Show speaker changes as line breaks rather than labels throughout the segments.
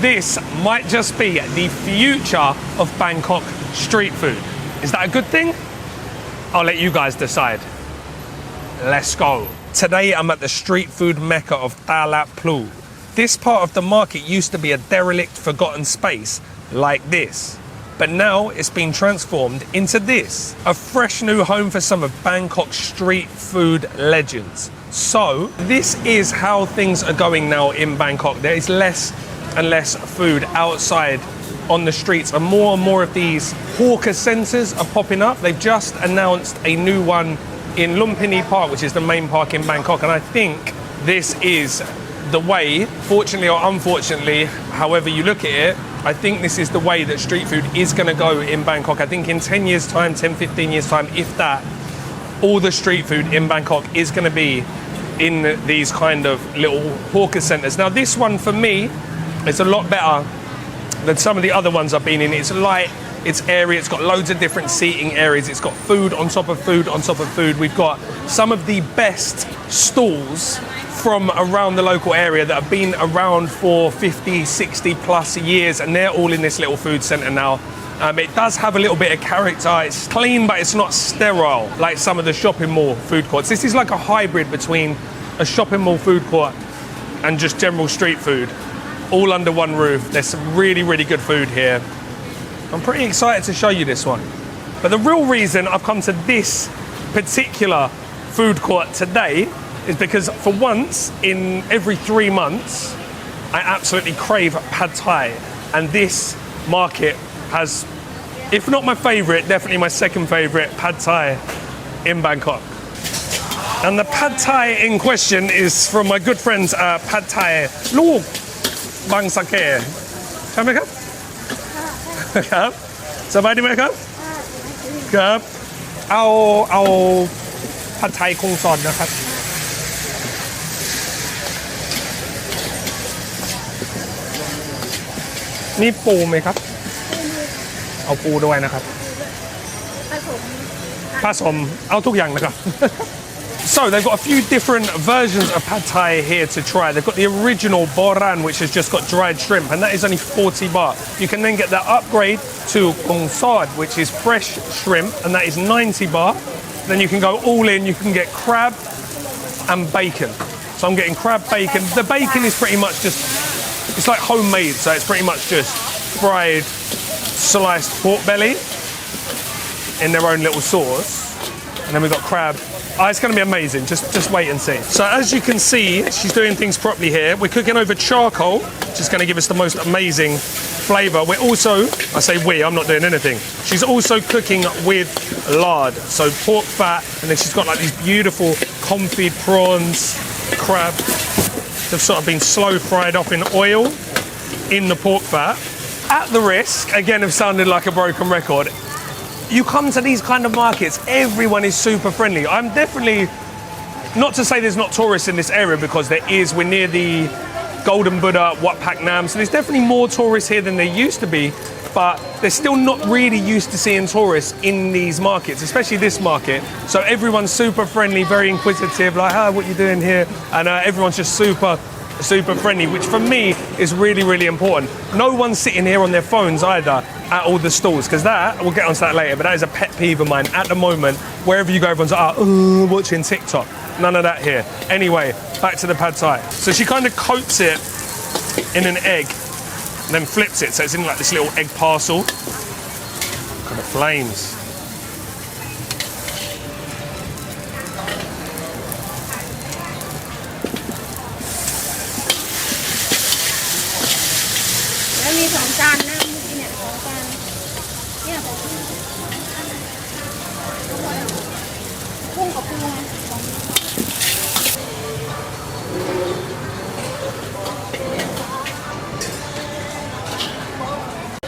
this might just be the future of Bangkok street food. Is that a good thing? I'll let you guys decide. Let's go. Today I'm at the street food mecca of Talat Phlu. This part of the market used to be a derelict, forgotten space like this. But now it's been transformed into this, a fresh new home for some of Bangkok's street food legends. So this is how things are going now in Bangkok. There is less and less food outside on the streets, and more of these hawker centres are popping up. They've just announced a new one in Lumpini Park, which is the main park in Bangkok, and I think this is the way, fortunately or unfortunately, however you look at it, I think this is the way that street food is going to go in Bangkok. I think in 10 years time, 10, 15 years time, if that, all the street food in Bangkok is going to be in these kind of little hawker centres. Now this one for me is a lot better than some of the other ones I've been in. It's light, it's airy, it's got loads of different seating areas, it's got food on top of food on top of food. We've got some of the best stalls from around the local area that have been around for 50, 60 plus years, and they're all in this little food centre now. It does have a little bit of character. It's clean, but it's not sterile like some of the shopping mall food courts. This is like a hybrid between a shopping mall food court and just general street food, all under one roof. There's some really, really good food here. I'm pretty excited to show you this one. But the real reason I've come to this particular food court today is because for once in every 3 months, I absolutely crave pad thai. And this market has, if not my favorite, definitely my second favorite pad thai in Bangkok. And the pad thai in question is from my good friends at Pad Thai Look Bang Sake. ใช่ไหมครับ ครับสบายดีไหมครับครับเอาผัดไทยคงซอนนะครับนี่ปูไหมครับเอาปูด้วยนะครับผสมเอาทุกอย่างนะครับ So they've got a few different versions of pad thai here to try. They've got the original boran, which has just got dried shrimp, and that is only 40 baht. You can then get the upgrade to kung sod, which is fresh shrimp, and that is 90 baht. Then you can go all in. You can get crab and bacon. So I'm getting crab bacon. The bacon is pretty much just, it's like homemade, so it's pretty much just fried, sliced pork belly in their own little sauce. And then we've got crab. Oh, it's going to be amazing. Just wait and see. So as you can see, she's doing things properly here. We're cooking over charcoal, which is going to give us the most amazing flavour. We're also, I say we, I'm not doing anything. She's also cooking with lard, so pork fat, and then she's got like these beautiful confit prawns, crab. They've sort of been slow fried off in oil in the pork fat. At the risk, again, of sounding like a broken record, you come to these kind of markets, everyone is super friendly. I'm definitely, not to say there's not tourists in this area, because there is. We're near the Golden Buddha, Wat Pak Nam, so there's definitely more tourists here than there used to be, but they're still not really used to seeing tourists in these markets, especially this market. So everyone's super friendly, very inquisitive, like, hi, what are you doing here? And everyone's just super friendly, which for me is really, really important. No one's sitting here on their phones either at all the stalls, because that, we'll get onto that later, but that is a pet peeve of mine at the moment. Wherever you go, everyone's like, oh, watching TikTok. None of that here. Anyway, back to the pad thai. So she kind of coats it in an egg and then flips it, so it's in like this little egg parcel. Look at the flames.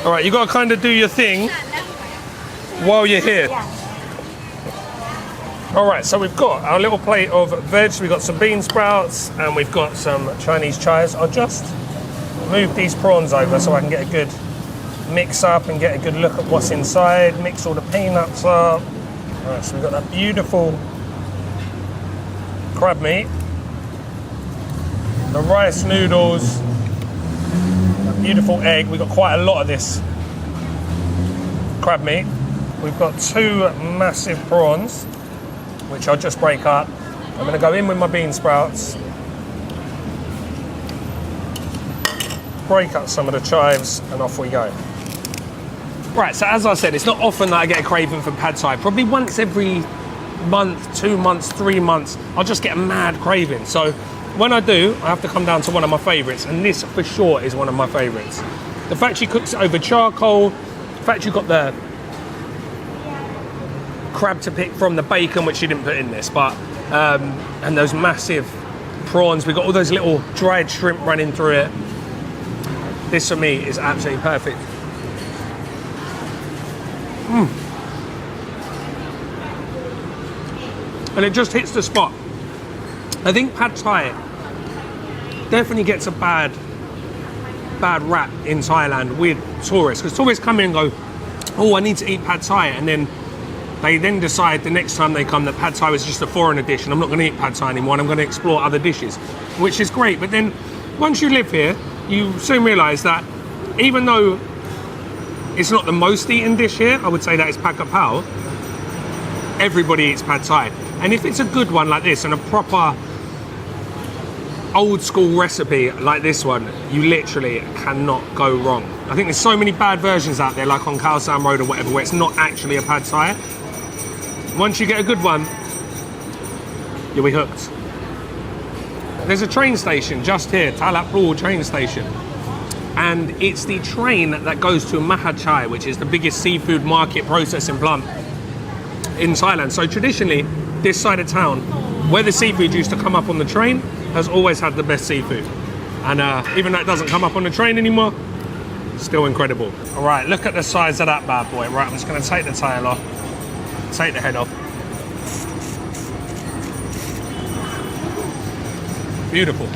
All right, you got to kind of do your thing while you're here. All right, so we've got our little plate of veg. We've got some bean sprouts and we've got some Chinese chives. I'll just move these prawns over so I can get a good mix up and get a good look at what's inside. Mix all the peanuts up. All right, so we've got that beautiful crab meat, the rice noodles, beautiful egg. We've got quite a lot of this crab meat. We've got 2 massive prawns, which I'll just break up. I'm going to go in with my bean sprouts, break up some of the chives, and off we go. Right, so as I said, it's not often that I get a craving for pad thai. Probably once every month, 2 months, 3 months, I'll just get a mad craving. So when I do, I have to come down to one of my favourites, and this for sure is one of my favourites. The fact she cooks it over charcoal, the fact you've got the crab to pick from, the bacon, which she didn't put in this, but and those massive prawns. We've got all those little dried shrimp running through it. This for me is absolutely perfect. And it just hits the spot. I think pad thai definitely gets a bad rap in Thailand with tourists, because tourists come in and go, oh, I need to eat pad thai, and then they then decide the next time they come that pad thai was just a foreigner dish and I'm not going to eat pad thai anymore and I'm going to explore other dishes, which is great. But then once you live here, you soon realise that even though it's not the most eaten dish here, I would say that it's pad kapao, everybody eats pad thai. And if it's a good one like this and a proper old school recipe like this one, you literally cannot go wrong. I think there's so many bad versions out there, like on Khao San Road or whatever, where it's not actually a pad thai. Once you get a good one, you'll be hooked. There's a train station just here, Talat Phlu train station. And it's the train that goes to Maha Chai, which is the biggest seafood market processing plant in Thailand. So traditionally, this side of town, where the seafood used to come up on the train, has always had the best seafood. And even though it doesn't come up on the train anymore, still incredible. All right, look at the size of that bad boy. Right, I'm just gonna take the tail off, take the head off. Beautiful.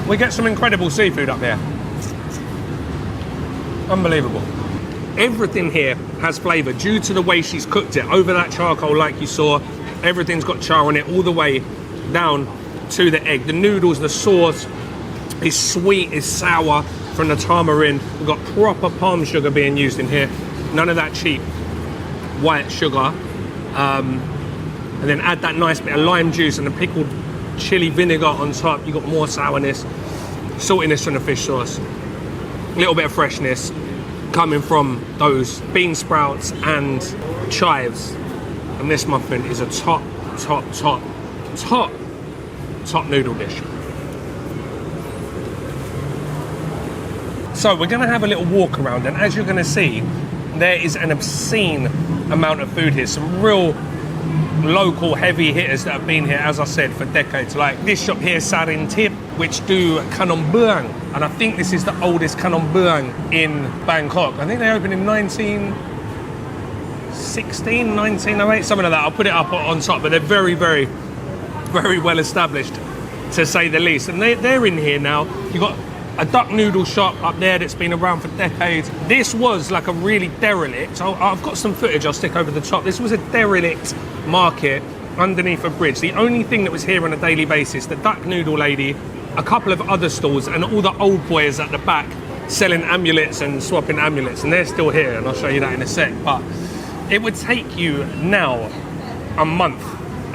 We get some incredible seafood up here. Unbelievable. Everything here has flavour due to the way she's cooked it over that charcoal, like you saw. Everything's got char on it all the way down to the egg. The noodles, the sauce is sweet, is sour from the tamarind. We've got proper palm sugar being used in here. None of that cheap white sugar. And then add that nice bit of lime juice and the pickled chili vinegar on top. You've got more sourness, saltiness from the fish sauce. A little bit of freshness coming from those bean sprouts and chives. And this muffin is a top noodle dish. So we're gonna have a little walk around, and as you're gonna see, there is an obscene amount of food here. Some real local heavy hitters that have been here, as I said, for decades. Like this shop here, Sarin Tip, which do Khanom Buang, and I think this is the oldest Khanom Buang in Bangkok. I think they opened in 1916, 1908, something like that. I'll put it up on top, but they're very, very, very well established, to say the least. And they're in here now. You've got a duck noodle shop up there that's been around for decades. This was like a really derelict, I've got some footage I'll stick over the top. This was a derelict market underneath a bridge. The only thing that was here on a daily basis, the duck noodle lady, a couple of other stalls, and all the old boys at the back selling amulets and swapping amulets, and they're still here, and I'll show you that in a sec. But it would take you now a month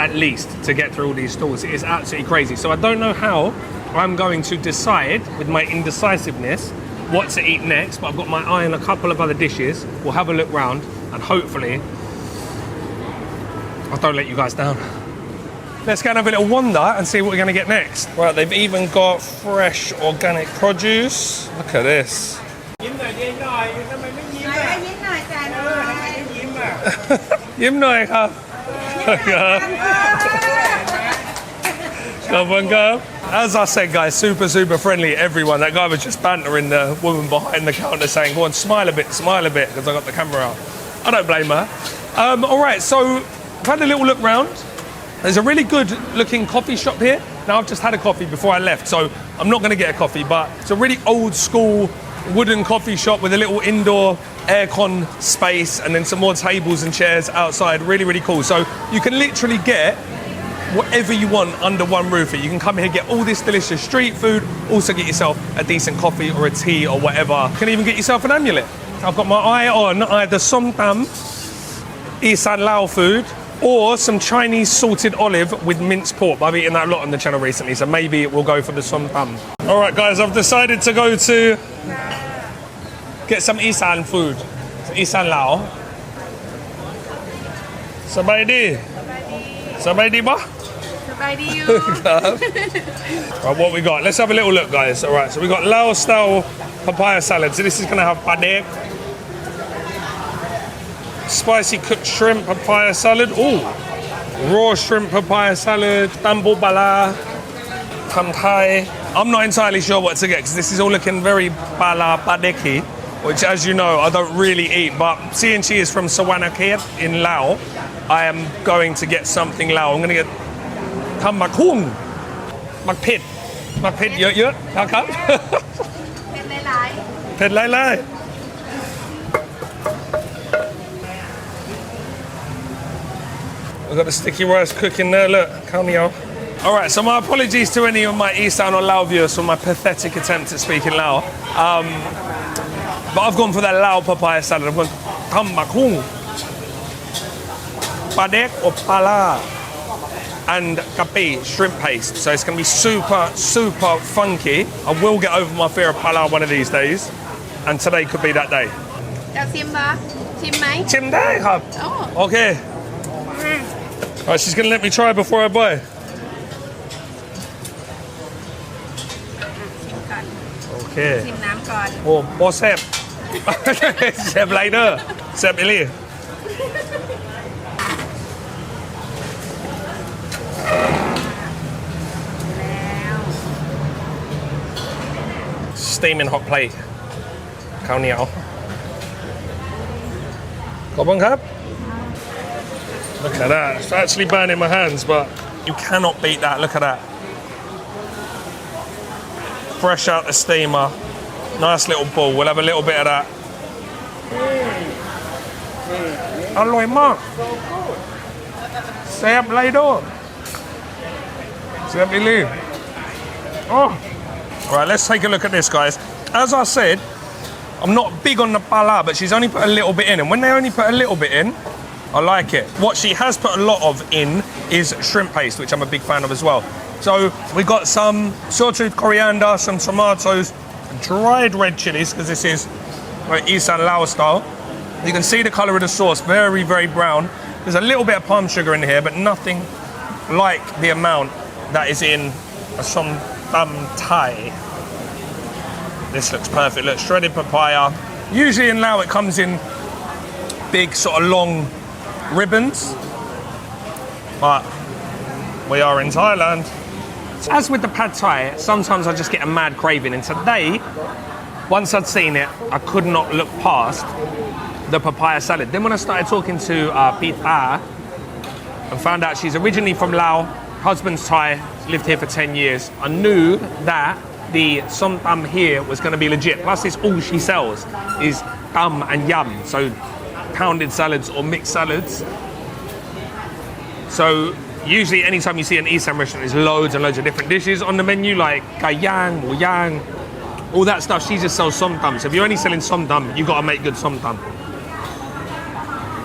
at least to get through all these stalls. It is absolutely crazy. So I don't know how I'm going to decide, with my indecisiveness, what to eat next, but I've got my eye on a couple of other dishes. We'll have a look round, and hopefully I don't let you guys down. Let's go and have a little wander and see what we're going to get next. Right, they've even got fresh organic produce. Look at this. Yim noi ka. As I said, guys, super friendly, everyone. That guy was just bantering the woman behind the counter saying, go on, smile a bit, because I got the camera out. I don't blame her. All right, so I've had a little look round. There's a really good looking coffee shop here. Now, I've just had a coffee before I left, so I'm not going to get a coffee, but it's a really old school wooden coffee shop with a little indoor aircon space, and then some more tables and chairs outside. Really, really cool. So you can literally get whatever you want under one roof. You can come here, get all this delicious street food, also get yourself a decent coffee or a tea or whatever. You can even get yourself an amulet. I've got my eye on either Som Tum Lao food or some Chinese salted olive with minced pork. I've eaten that a lot on the channel recently, so maybe we'll go for the Som Tum. All right, guys, I've decided to go to get some Isan food. Isan Lao. Sabaydi. Sabaydi ba?
Sabaydi you.
Right, what we got? Let's have a little look, guys. All right, so we got Lao-style papaya salad. So this is going to have padek, spicy cooked shrimp papaya salad. Ooh, raw shrimp papaya salad, tambo bala, tam thai. I'm not entirely sure what to get because this is all looking very bala padeki, which, as you know, I don't really eat. But seeing she is from Sawanakhet in Laos, I am going to get something Lao. I'm going to get tam mak hung, mak pit yerครับ เผ็ดหลายๆ We've got the sticky rice cooking there, look, khao niao. All right, so my apologies to any of my Isan or Lao viewers for my pathetic attempt at speaking Lao. But I've gone for that Lao papaya salad. I've gone tam mak hung, padek or pala, and kapi, shrimp paste. So it's going to be super, super funky. I will get over my fear of pala one of these days. And today could be that day.
จะชิมปะชิมไหม
ชิมได้ครับ
Oh.
Okay. Right, she's going to let me try before I buy.
ชิมก่อน
Okay.
ชิมน้ำก่อน
โอ้บอแซ่บ แซ่บไรเดอร์แซ่บอีหลี
แล้ว
Steaming hot plate. ข้าวเหนียวขอบคุณครับ Look at that. It's actually burning my hands, but you cannot beat that. Look at that. Fresh out the steamer. Nice little ball. We'll have a little bit of that. อร่อยมากแซ่บไรโดแซ่บอีหลี Oh. Right, let's take a look at this, guys. As I said, I'm not big on the pala, but she's only put a little bit in. And when they only put a little bit in, I like it. What she has put a lot of in is shrimp paste, which I'm a big fan of as well. So we got some sauteed coriander, some tomatoes, dried red chilies, because this is Isan Lao style. You can see the colour of the sauce, very, very brown. There's a little bit of palm sugar in here, but nothing like the amount that is in a Som Tum Thai. This looks perfect. Look, shredded papaya. Usually in Laos it comes in big sort of long ribbons, but we are in Thailand. As with the pad thai, sometimes I just get a mad craving, and today, once I'd seen it, I could not look past the papaya salad. Then when I started talking to Pita and found out she's originally from Laos, husband's Thai, lived here for 10 years, I knew that the Som Tum here was going to be legit. Plus, it's all she sells is tam and yum, so pounded salads or mixed salads. So usually anytime you see an Isan restaurant, there's loads and loads of different dishes on the menu, like gai yang, wu yang, all that stuff. She just sells Som Tum. So if you're only selling Som Tum, you've got to make good Som Tum.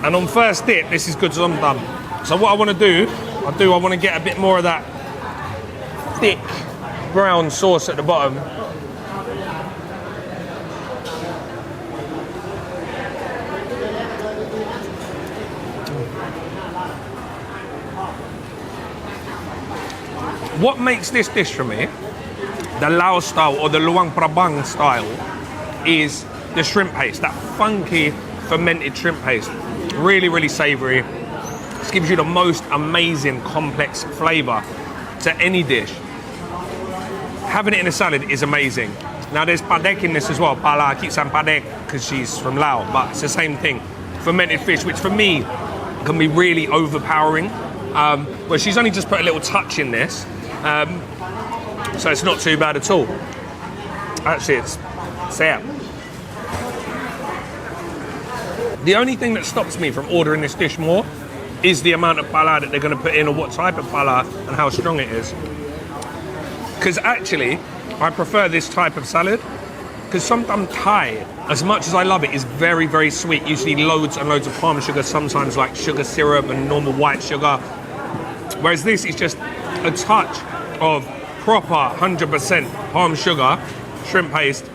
And on first dip, this is good Som Tum. So what I want to do, I want to get a bit more of that thick brown sauce at the bottom. What makes this dish for me, the Lao style or the Luang Prabang style, is the shrimp paste, that funky fermented shrimp paste. Really, really savoury. This gives you the most amazing complex flavour to any dish. Having it in a salad is amazing. Now there's padek in this as well. Pala, I keep saying padek because she's from Laos, but it's the same thing. Fermented fish, which for me can be really overpowering. But she's only just put a little touch in this. So it's not too bad at all. Actually, it's sad. The only thing that stops me from ordering this dish more is the amount of pala that they're going to put in, or what type of pala and how strong it is. Because actually, I prefer this type of salad. Because sometimes Thai, as much as I love it, is very, very sweet. Usually loads and loads of palm sugar, sometimes like sugar syrup and normal white sugar. Whereas this is just a touch of proper 100% palm sugar, shrimp paste,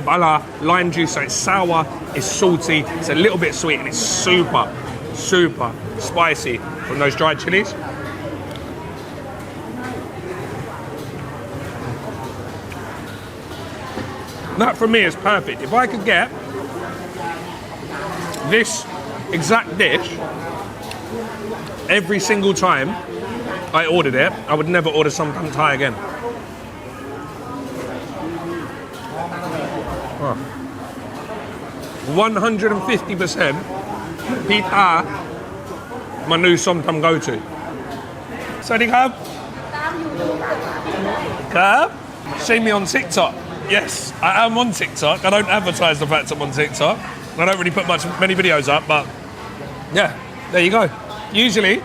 pala, lime juice, so it's sour, it's salty, it's a little bit sweet, and it's super, super spicy from those dried chilies. That for me is perfect. If I could get this exact dish every single time I ordered it, I would never order Som Tum Thai again. Oh. 150% Pita, my new Som Tum go-to. Sawadee krab. Krab? See me on TikTok. Yes, I am on TikTok. I don't advertise the fact I'm on TikTok. I don't really put many videos up, but yeah, there you go. Usually,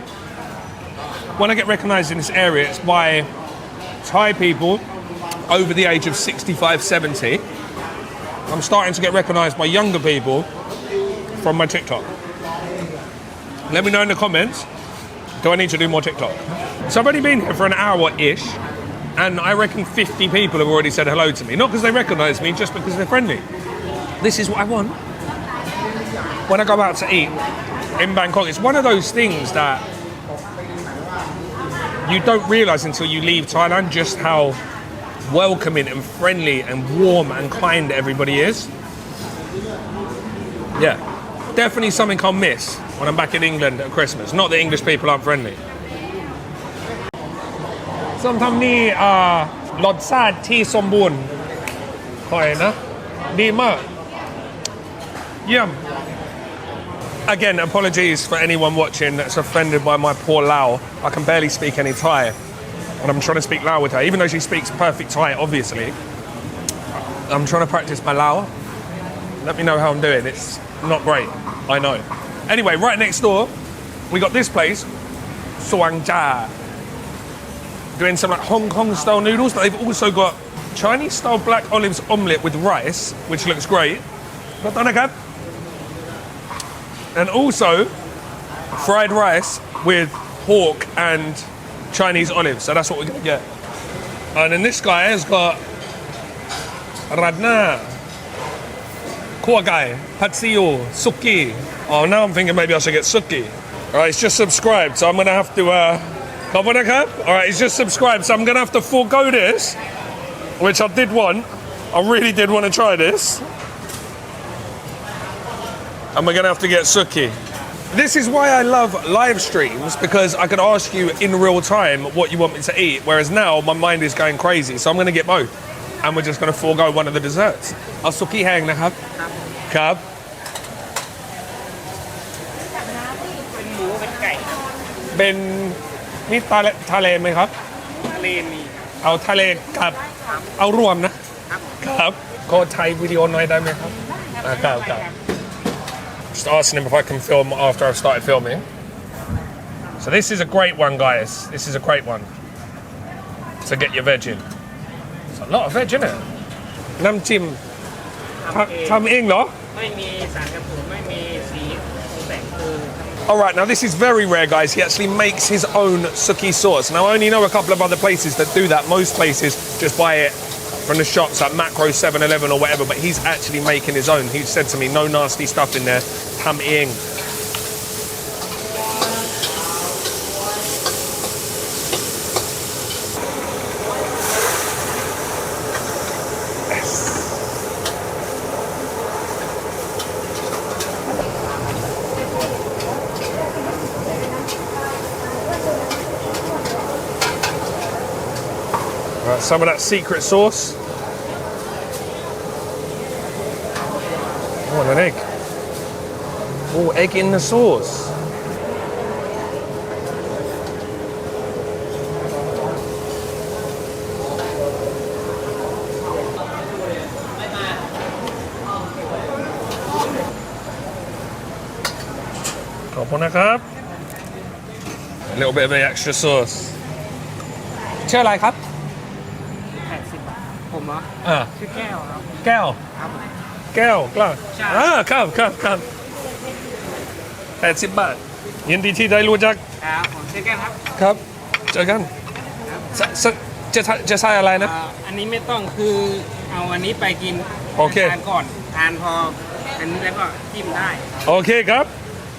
when I get recognised in this area, it's by Thai people over the age of 65, 70. I'm starting to get recognised by younger people from my TikTok. Let me know in the comments, do I need to do more TikTok? So I've only been here for an hour-ish, and I reckon 50 people have already said hello to me. Not because they recognise me, just because they're friendly. This is what I want when I go out to eat in Bangkok. It's one of those things that you don't realise until you leave Thailand just how welcoming and friendly and warm and kind everybody is. Yeah, definitely something I'll miss when I'm back in England at Christmas. Not that English people aren't friendly. Sometimes นี่รสชาติที่สมบูรณ์คอยนะดีมากเยี่ยม Again, apologies for anyone watching that's offended by my poor Lao. I can barely speak any Thai, and I'm trying to speak Lao with her, even though she speaks perfect Thai, obviously. I'm trying to practice my Lao. Let me know how I'm doing. It's not great, I know. Anyway, right next door, we got this place, Suang Cha, doing some like Hong Kong style noodles, but they've also got Chinese style black olives omelette with rice, which looks great. And also fried rice with pork and Chinese olives. So that's what we're gonna get. And then this guy has got radna, kua gai, patsiyo, suki. Oh, now I'm thinking maybe I should get suki. All right, he's just subscribed, so I'm gonna have to. All right, he's just subscribed, so I'm gonna have to forego this, which I did want. I really did want to try this. And we're gonna have to get suki. This is why I love live streams, because I can ask you in real time what you want me to eat, whereas now my mind is going crazy, so I'm gonna get both. And we're just gonna forego one of the desserts. I'll Suki Haeng นะครับ ครับ
เป็นหมูเป็นไก่
เป็นนี่ทะเลไหมครับ
ทะเลมี
เอาทะเลกับเอารวมนะครับขอถ่ายวิดีโอหน่อยได้ไหมครับครับ Just asking him if I can film after I've started filming. So this is a great one, guys. This is a great one to get your veg in. It's a lot of veg, isn't it? น้ำจิ้มทำเองเหรอ
ไม่มีสารกันบูดไม่มีสีแต่งคือ
Alright, now this is very rare, guys. He actually makes his own suki sauce. Now I only know a couple of other places that do that. Most places just buy it from the shops like Macro, 7-Eleven or whatever, but he's actually making his own. He said to me, no nasty stuff in there. Tam ing. Right, some of that secret sauce. Oh, and an egg. Oh, egg in the sauce. คุณนะครับ A little bit of the extra sauce ชื่ออะไรครับ
80 บาทผมเหรอ
อ่า
ชื่อแก้วครับ
แก้ว
ครับผม
แก้วกล้า
ใช่
ครับ80 บาทยินดีที่ได้รู้จัก
ครับผมชื่อแก้วครับ
ครับเจอกันจะใส่อะไรนะ
อันนี้ไม่ต้องคือเอาอันนี้ไปกิน
โอเค
ทานก่อนทานพออันนี้แล้วก็จิ้มได้
โอเคครับ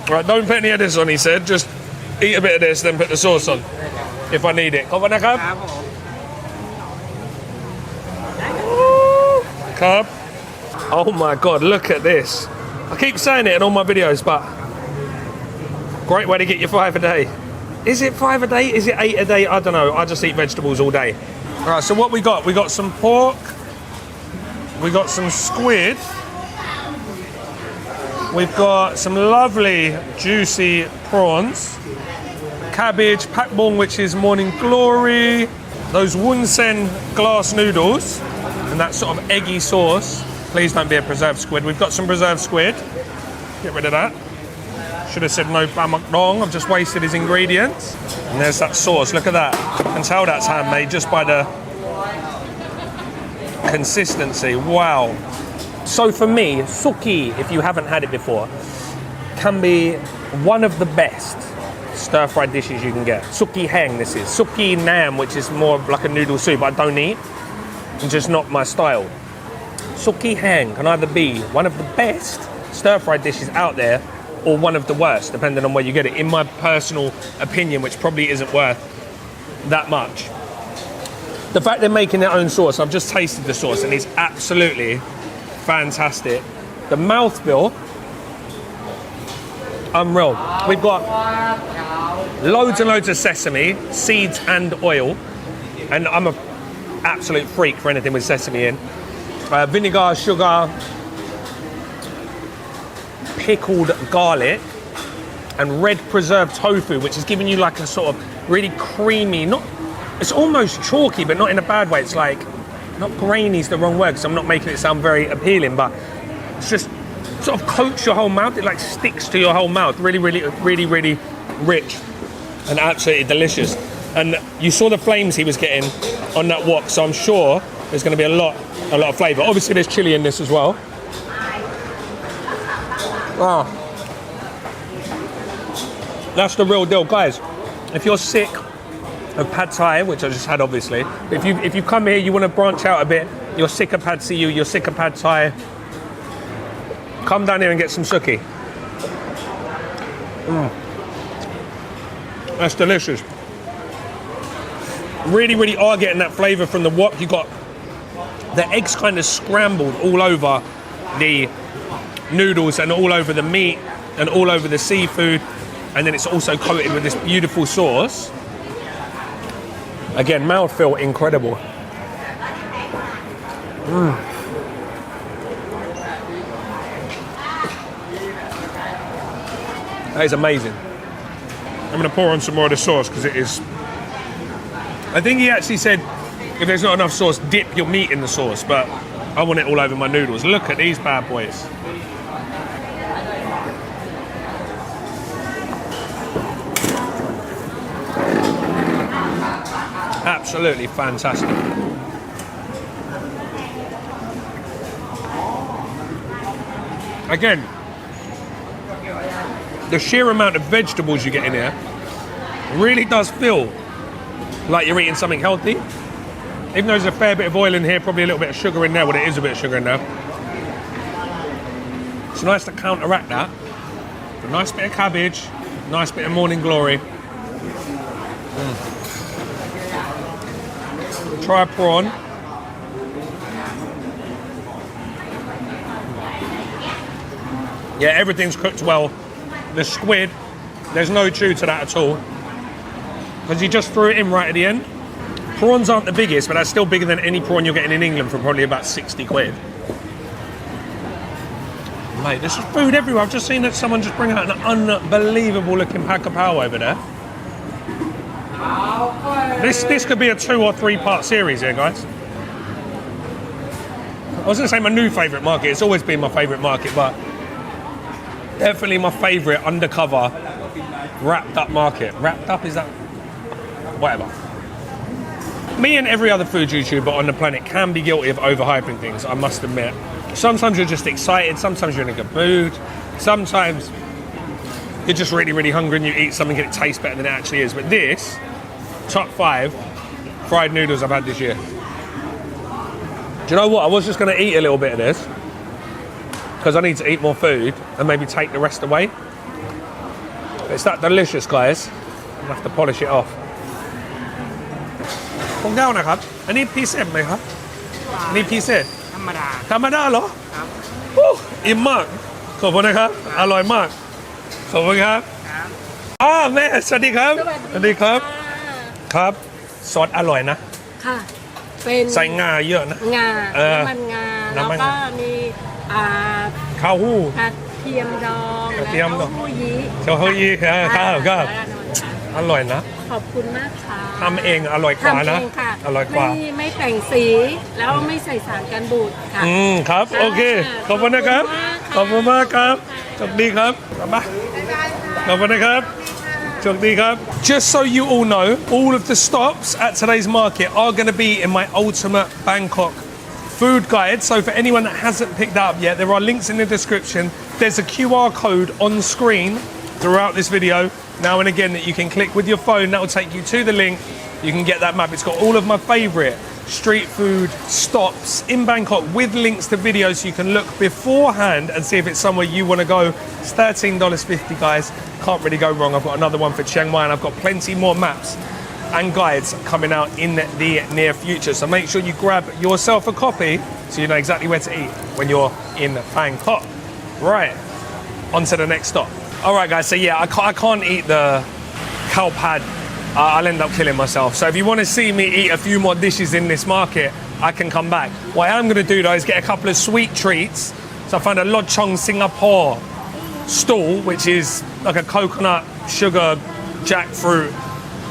Right, don't put any of this on, he said. Just eat a bit of this, then put the sauce on. If I need it. ขอบคุณนะครับ
ครับผม
ครับ Oh my god, look at this. I keep saying it in all my videos, but great way to get your 5 a day. Is it 5 a day? Is it 8 a day? I don't know. I just eat vegetables all day. Alright, so what we got? We got some pork. We got some squid. We've got some lovely juicy prawns. Cabbage, pak bong, which is morning glory. Those wunsen glass noodles. And that sort of eggy sauce. Please don't be a preserved squid. We've got some preserved squid. Get rid of that. Should have said no bamak dong. I've just wasted his ingredients. And there's that sauce. Look at that. You can tell that's handmade just by the consistency. Wow. So for me, suki, if you haven't had it before, can be one of the best stir-fried dishes you can get. Suki Haeng, this is. Suki Nam, which is more like a noodle soup I don't eat. It's just not my style. Suki Haeng can either be one of the best stir-fried dishes out there or one of the worst, depending on where you get it, in my personal opinion, which probably isn't worth that much. The fact they're making their own sauce, I've just tasted the sauce and it's absolutely fantastic. The mouthfeel, unreal. We've got loads and loads of sesame, seeds and oil, and I'm an absolute freak for anything with sesame in. Vinegar, sugar, pickled garlic, and red preserved tofu, which is giving you like a sort of really creamy, not, it's almost chalky, but not in a bad way. It's like, not grainy is the wrong word because I'm not making it sound very appealing, but it's just sort of coats your whole mouth. It like sticks to your whole mouth. Really, really, really, really rich and absolutely delicious. And you saw the flames he was getting on that wok, so I'm sure there's going to be a lot of flavour. Obviously, there's chili in this as well. Oh, that's the real deal, guys. If you're sick of pad thai, which I just had obviously, if you come here, you want to branch out a bit, you're sick of pad see ew, you're sick of pad thai, come down here and get some suki. That's delicious. Really, really are getting that flavour from the wok. You got the eggs kind of scrambled all over the noodles and all over the meat and all over the seafood, and then it's also coated with this beautiful sauce. Again, mouthfeel incredible. That is amazing. I'm going to pour on some more of the sauce because it is... I think he actually said if there's not enough sauce, dip your meat in the sauce, but I want it all over my noodles. Look at these bad boys. Absolutely fantastic. Again, the sheer amount of vegetables you get in here really does feel like you're eating something healthy. Even though there's a fair bit of oil in here, probably a little bit of sugar in there. Well, it is a bit of sugar in there. It's nice to counteract that. A nice bit of cabbage, nice bit of morning glory. Try a prawn. Yeah, everything's cooked well. The squid, there's no chew to that at all. Because you just threw it in right at the end. Prawns aren't the biggest, but that's still bigger than any prawn you're getting in England for probably about 60 quid. Mate, there's food everywhere. I've just seen that someone just bring out an unbelievable looking pack of pow over there. This could be a 2 or 3 part series here, guys. I was going to say my new favourite market. It's always been my favourite market, but definitely my favourite undercover wrapped up market. Wrapped up, is that? Whatever. Me and every other food YouTuber on the planet can be guilty of overhyping things, I must admit. Sometimes you're just excited, sometimes you're in a good mood, sometimes you're just really, really hungry and you eat something and it tastes better than it actually is. But this, top 5 fried noodles I've had this year. Do you know what? I was just going to eat a little bit of this because I need to eat more food and maybe take the rest away. But it's that delicious, guys. I'm going to have to polish it off. ของเจ้านะครับ อันนี้พิเศษไหมครับ อันนี้พิเศษ
ธรรมดา
ธรรมดาเหรอ
ครับ
โอ้อิ่มมาก ขอบคุณนะครับ อร่อยมาก ขอบคุณครับ
ครับ
แม่สวัสดีครับ สวัสดีครับ ครับ ซอสอร่อยนะ
ค่ะ เป็น
ใส่งาเยอะนะ
งา
เออ
น้ำมันงา แล้ว
น้ำมัน
ก็มีอ่า
ข้าวหู้
กระเทียมดอง
กระเทียมดอง
แล้วก็ยี้
เต้าหู้ยี้ครับครับ อร่อยนะ
ขอบคุณมากค่ะ
ทำเองอร่อยกว่า
ทำ
นะ
เองค่ะ
อร่อยกว่า
ไม่แต่งสี แล้วไม่ใส่สารกันบูดค่ะ
ครับ โอเค ขอบคุณนะครับ ขอบคุณมากครับโชคดีครับมา ขอบคุณนะครับ โชคดีครับ Just so you all know, all of the stops at today's market are going to be in my ultimate Bangkok food guide. So for anyone that hasn't picked that up yet, there are links in the description. There's a QR code on screen throughout this video, now and again, that you can click with your phone. That will take you to the link. You can get that map. It's got all of my favorite street food stops in Bangkok with links to videos so you can look beforehand and see if it's somewhere you want to go. It's $13.50, guys. Can't really go wrong. I've got another one for Chiang Mai, and I've got plenty more maps and guides coming out in the near future. So make sure you grab yourself a copy so you know exactly where to eat when you're in Bangkok. Right, on to the next stop. All right, guys, so yeah, I can't eat the khao pad. I'll end up killing myself. So if you want to see me eat a few more dishes in this market, I can come back. What I am going to do, though, is get a couple of sweet treats. So I found a Lod Chong Singapore stall, which is like a coconut, sugar, jackfruit.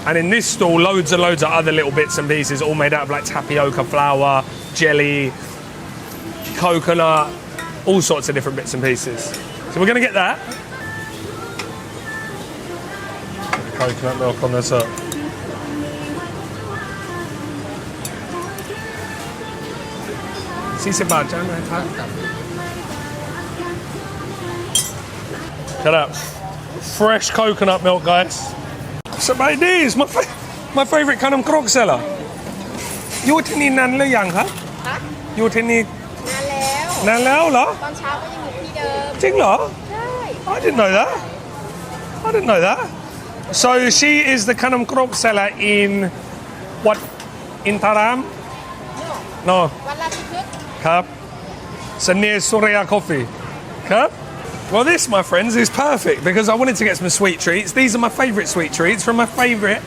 And in this stall, loads and loads of other little bits and pieces, all made out of like tapioca flour, jelly, coconut, all sorts of different bits and pieces. So we're going to get that. Coconut milk on this up. Cut up. Fresh coconut milk, guys. So my days, my favorite kind of crock seller. Youที่นี่นานหรือยังครับ
ฮะ
อยู่ที่นี่
นานแล้ว
นานแล้วเหรอ
ตอนเช้าก็ยังอยู่ที่เดิม
จริงเหรอ
ใช่
I didn't know that. I didn't know that. So she is the Kanam Krok seller in what? In Taram? No.
วันราชพฤกษ์
Cup. So near Surya Coffee. Cup. Well, this, my friends, is perfect because I wanted to get some sweet treats. These are my favourite sweet treats from my favourite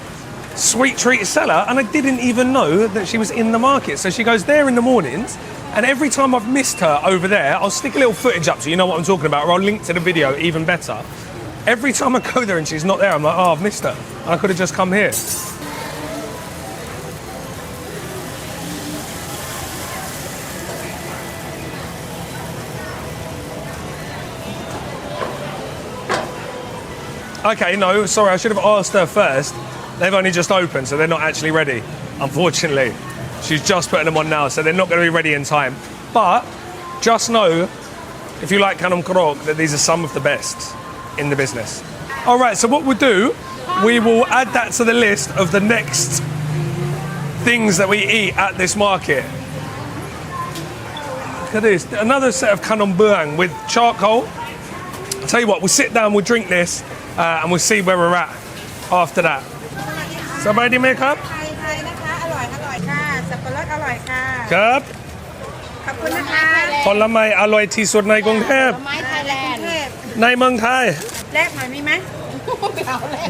sweet treat seller, and I didn't even know that she was in the market. So she goes there in the mornings, and every time I've missed her over there, I'll stick a little footage up so you know what I'm talking about, or I'll link to the video even better. Every time I go there and she's not there, I'm like, oh, I've missed her. I could have just come here. Okay, no, sorry, I should have asked her first. They've only just opened, so they're not actually ready, unfortunately. She's just putting them on now, so they're not going to be ready in time. But just know, if you like Kanam Krok, that these are some of the best in the business. All right, so what we'll do, we will add that to the list of the next things that we eat at this market. Look at this, another set of Kanam Buang with charcoal. I'll tell you what, we'll sit down, we'll drink this, and we'll see where we're at after that. Somebody make up?
ไทยนะคะ อร่อยค่ะ สับปะรดอร่อยค่ะ
ครับ
ขอบคุณนะคะ
ผลไม้อร่อยที่สุดในกรุงเทพ
ไม้ไทยแลนด์
ในเมืองไทย
แลกหน่อยมีไหมไม่เอาแลก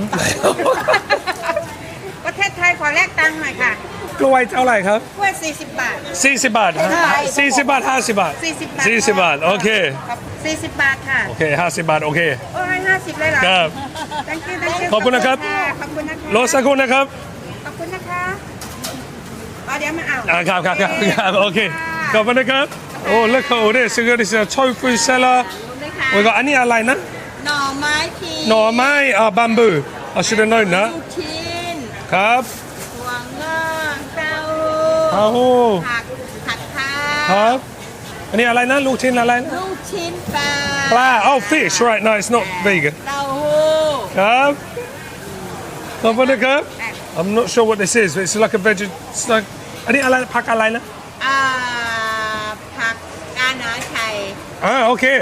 ประเทศไทยขอแลกตังค์หน่อยค่ะ
กล้วยเท่าไหร่ครับ
กล้วย40 บาท
40 บาท40 บาท 50 บาท
40 บาท
40 บาท โอเค
ครับ40 บาทค่ะ
โอเค 50 บาท โอเค
โอ้ย50เลยเหรอ
ครับ
thank you
ขอบคุณนะครับ
ขอบคุณนะคะ
รอสักครู่นะครับ
ขอบคุณนะคะเดี๋ยวมาเอา
ครับ โอเค ขอบคุณนะครับ โอ้ look at all this. This is a tofu seller. We got อันนี้อะไรนะ
น หน่อไม้ที
หน่อไม้bamboo I should have known that
ลูกชิ้น
ครับ
ถั่วงอกเต้า
เต้าหู้
หู้ผักคา
ครับอันนี้อะไรนะลูกชิ้นอะไรนะ
ลูกชิ้นปลา
ปลา oh fish right no it's not vegan
เต้าหู้
ครับขอบคุณนะครับ I'm not sure what this is but it's like a veg it's like อันนี้อะไรผักอะไรนะ
ผักกาหนาไทย
okay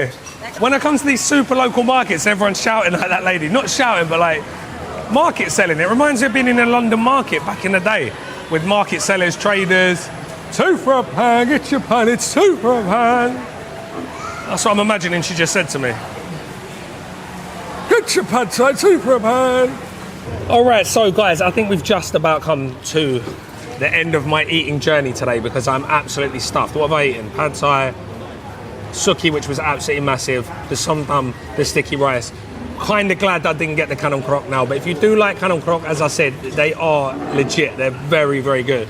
when it comes to these super local markets everyone's shouting like that lady not shouting but like market selling it reminds me of being in a London market back in the day with market sellers traders 2 for a pound get your pound it's 2 for a pound that's what I'm imagining she just said to me get your pad thai 2 for a pound alright so guys I think we've just about come to the end of my eating journey today because I'm absolutely stuffed. What have I eaten? Pad Thai, Suki, which was absolutely massive, the Som Tum, the sticky rice. Kind of glad that I didn't get the Canon Croc now, but if you do like Canon Croc, as I said, they are legit. They're very, very good.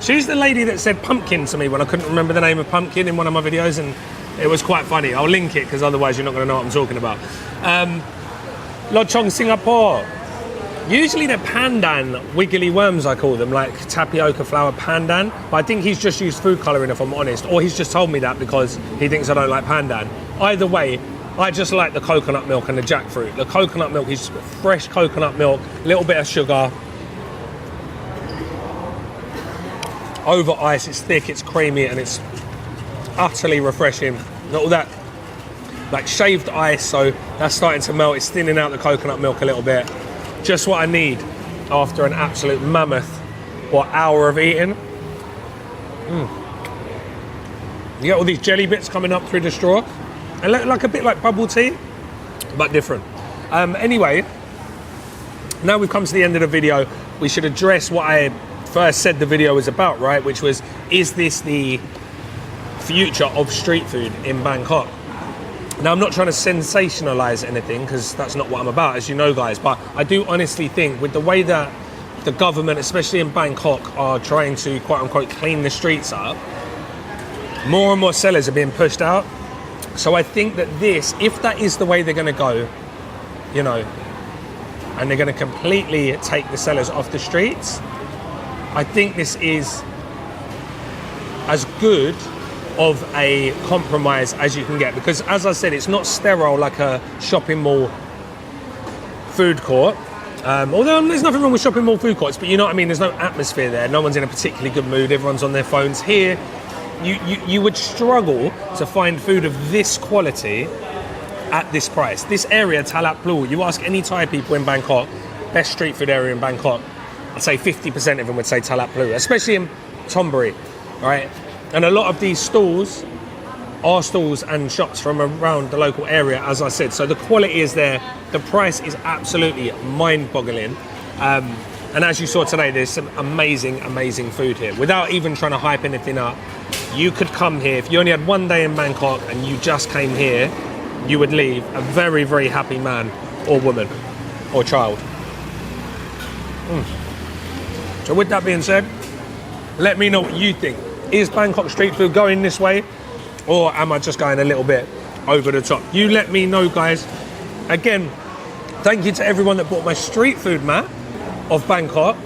She's the lady that said pumpkin to me when I couldn't remember the name of pumpkin in one of my videos, and it was quite funny. I'll link it because otherwise you're not going to know what I'm talking about. Lod Chong Singapore. Usually they're pandan, wiggly worms I call them, like tapioca flour pandan. But I think he's just used food colouring if I'm honest, or he's just told me that because he thinks I don't like pandan. Either way, I just like the coconut milk and the jackfruit. The coconut milk is fresh coconut milk, little bit of sugar, over ice, it's thick, it's creamy, and it's utterly refreshing. Not all that like shaved ice, so that's starting to melt, it's thinning out the coconut milk a little bit. Just what I need after an absolute mammoth hour of eating. You get all these jelly bits coming up through the straw, and like a bit like bubble tea, but different. Anyway, now we've come to the end of the video. We should address what I first said the video was about, right? Which was, is this the future of street food in Bangkok? Now, I'm not trying to sensationalize anything because that's not what I'm about, as you know, guys, but I do honestly think with the way that the government, especially in Bangkok, are trying to quote-unquote clean the streets up, more and more sellers are being pushed out. So I think that this, if that is the way they're going to go, you know, and they're going to completely take the sellers off the streets, I think this is as good of a compromise as you can get, because as I said, it's not sterile like a shopping mall food court, although there's nothing wrong with shopping mall food courts, but you know what I mean, there's no atmosphere there, no one's in a particularly good mood, everyone's on their phones. Here you would struggle to find food of this quality at this price. This area, Talat Phlu, you ask any Thai people in Bangkok, best street food area in Bangkok, I'd say 50% of them would say Talat Phlu, especially in Thonburi, right? And a lot of these stalls are stalls and shops from around the local area, as I said. So the quality is there. The price is absolutely mind-boggling. And as you saw today, there's some amazing, amazing food here. Without even trying to hype anything up, you could come here. If you only had one day in Bangkok and you just came here, you would leave a very, very happy man or woman or child. So with that being said, let me know what you think. Is Bangkok street food going this way, or am I just going a little bit over the top? You let me know, guys. Again, thank you to everyone that bought my street food map of Bangkok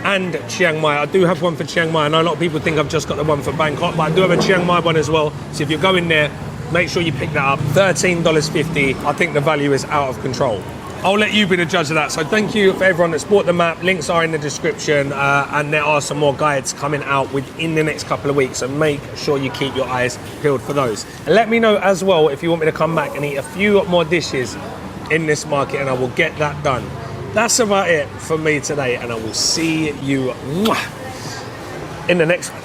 and Chiang Mai. I do have one for Chiang Mai. I know a lot of people think I've just got the one for Bangkok, but I do have a Chiang Mai one as well. So if you're going there, make sure you pick that up. $13.50. I think the value is out of control. I'll let you be the judge of that. So thank you for everyone that's bought the map. Links are in the description, and there are some more guides coming out within the next couple of weeks, so make sure you keep your eyes peeled for those. And let me know as well if you want me to come back and eat a few more dishes in this market, and I will get that done. That's about it for me today, and I will see you in the next one.